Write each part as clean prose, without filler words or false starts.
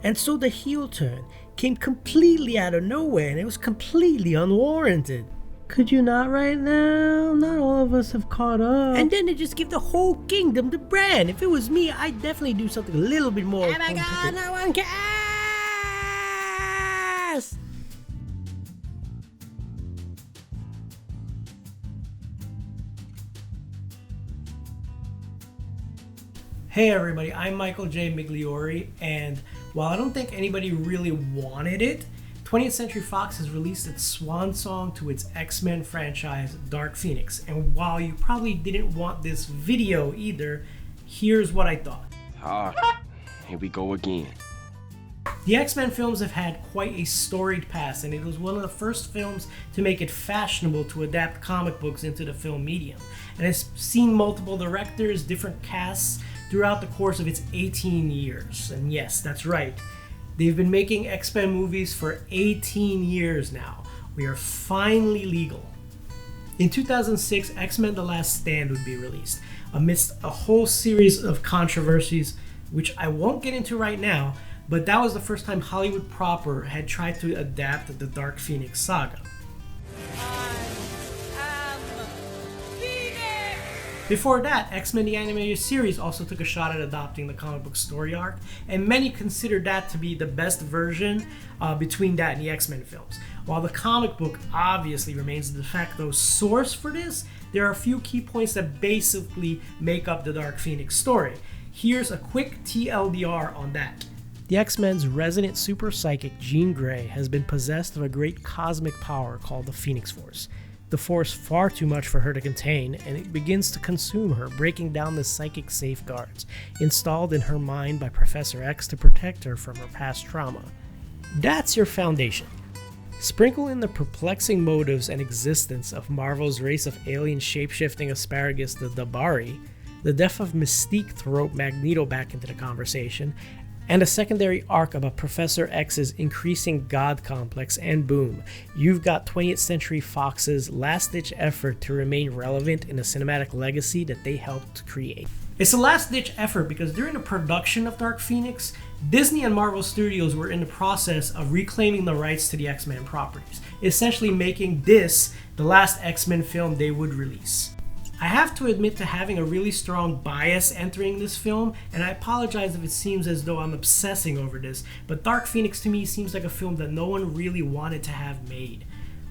And so the heel turn came completely out of nowhere and it was completely unwarranted. Could you not right now? Not all of us have caught up. And then they just give the whole kingdom to Bran. If it was me, I'd definitely do something a little bit more. Oh my god, no one cares! Hey everybody, I'm J Migliore, and while I don't think anybody really wanted it, 20th Century Fox has released its swan song to its X-Men franchise, Dark Phoenix. And while you probably didn't want this video either, here's what I thought. Here we go again. The X-Men films have had quite a storied past, and it was one of the first films to make it fashionable to adapt comic books into the film medium. And it's seen multiple directors, different casts, throughout the course of its 18 years. And yes, that's right. They've been making X-Men movies for 18 years now. We are finally legal. In 2006, X-Men The Last Stand would be released, amidst a whole series of controversies, which I won't get into right now, but that was the first time Hollywood proper had tried to adapt the Dark Phoenix saga. Before that, X-Men the Animated Series also took a shot at adopting the comic book story arc, and many consider that to be the best version between that and the X-Men films. While the comic book obviously remains the de facto source for this, there are a few key points that basically make up the Dark Phoenix story. Here's a quick TLDR on that. The X-Men's resident super psychic Jean Grey has been possessed of a great cosmic power called the Phoenix Force. The force far too much for her to contain, and it begins to consume her, breaking down the psychic safeguards installed in her mind by Professor X to protect her from her past trauma. That's your foundation. Sprinkle in the perplexing motives and existence of Marvel's race of alien shape-shifting asparagus, the Dabari. The death of Mystique throw Magneto back into the conversation, and a secondary arc about Professor X's increasing god complex, and boom, you've got 20th Century Fox's last-ditch effort to remain relevant in a cinematic legacy that they helped create. It's a last-ditch effort because during the production of Dark Phoenix, Disney and Marvel Studios were in the process of reclaiming the rights to the X-Men properties, essentially making this the last X-Men film they would release. I have to admit to having a really strong bias entering this film, and I apologize if it seems as though I'm obsessing over this, but Dark Phoenix to me seems like a film that no one really wanted to have made.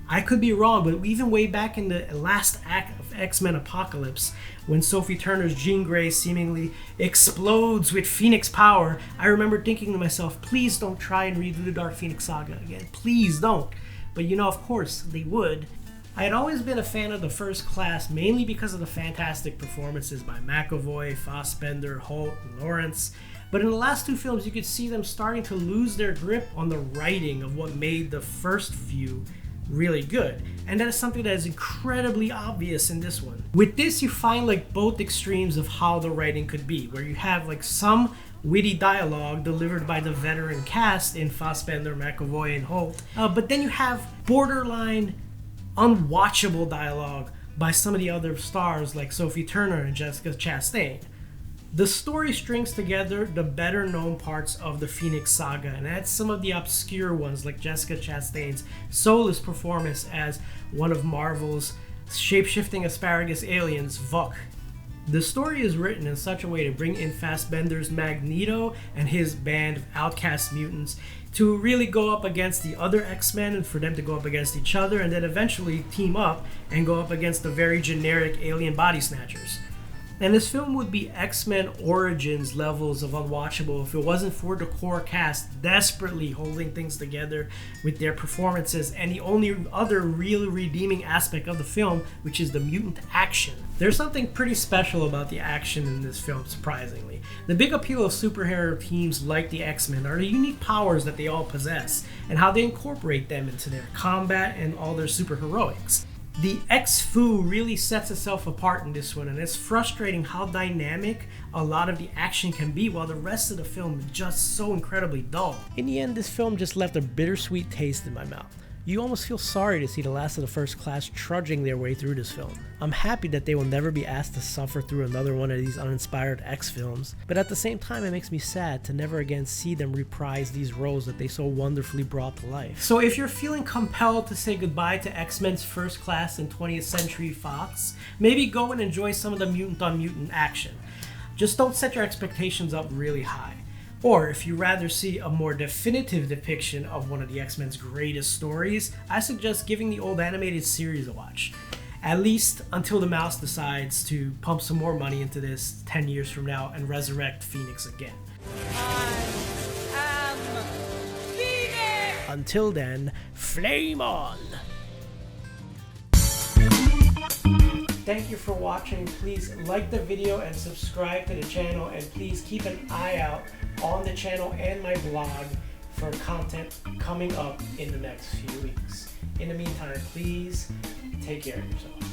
I could be wrong, but even way back in the last act of X-Men Apocalypse, when Sophie Turner's Jean Grey seemingly explodes with Phoenix power, I remember thinking to myself, please don't try and redo the Dark Phoenix saga again. Please don't. But you know, of course, they would. I had always been a fan of the First Class, mainly because of the fantastic performances by McAvoy, Fassbender, Holt, and Lawrence. But in the last two films, you could see them starting to lose their grip on the writing of what made the first few really good. And that is something that is incredibly obvious in this one. With this, you find like both extremes of how the writing could be, where you have like some witty dialogue delivered by the veteran cast in Fassbender, McAvoy, and Holt. But then you have borderline unwatchable dialogue by some of the other stars like Sophie Turner and Jessica Chastain. The story strings together the better known parts of the Phoenix saga and adds some of the obscure ones like Jessica Chastain's soulless performance as one of Marvel's shape-shifting asparagus aliens, Vuk. The story is written in such a way to bring in Fassbender's Magneto and his band of outcast mutants to really go up against the other X-Men and for them to go up against each other and then eventually team up and go up against the very generic alien body snatchers. And this film would be X-Men Origins levels of unwatchable if it wasn't for the core cast desperately holding things together with their performances and the only other real redeeming aspect of the film, which is the mutant action. There's something pretty special about the action in this film, surprisingly. The big appeal of superhero teams like the X-Men are the unique powers that they all possess and how they incorporate them into their combat and all their superheroics. The X-Fu really sets itself apart in this one, and it's frustrating how dynamic a lot of the action can be while the rest of the film is just so incredibly dull. In the end, this film just left a bittersweet taste in my mouth. You almost feel sorry to see the last of the First Class trudging their way through this film. I'm happy that they will never be asked to suffer through another one of these uninspired X films, but at the same time it makes me sad to never again see them reprise these roles that they so wonderfully brought to life. So if you're feeling compelled to say goodbye to X-Men's First Class and 20th Century Fox, maybe go and enjoy some of the mutant on mutant action. Just don't set your expectations up really high. Or if you rather see a more definitive depiction of one of the X-Men's greatest stories, I suggest giving the old animated series a watch. At least until the mouse decides to pump some more money into this 10 years from now and resurrect Phoenix again. I am Phoenix! Until then, flame on! Thank you for watching. Please like the video and subscribe to the channel, and please keep an eye out on the channel and my blog for content coming up in the next few weeks. In the meantime, please take care of yourself.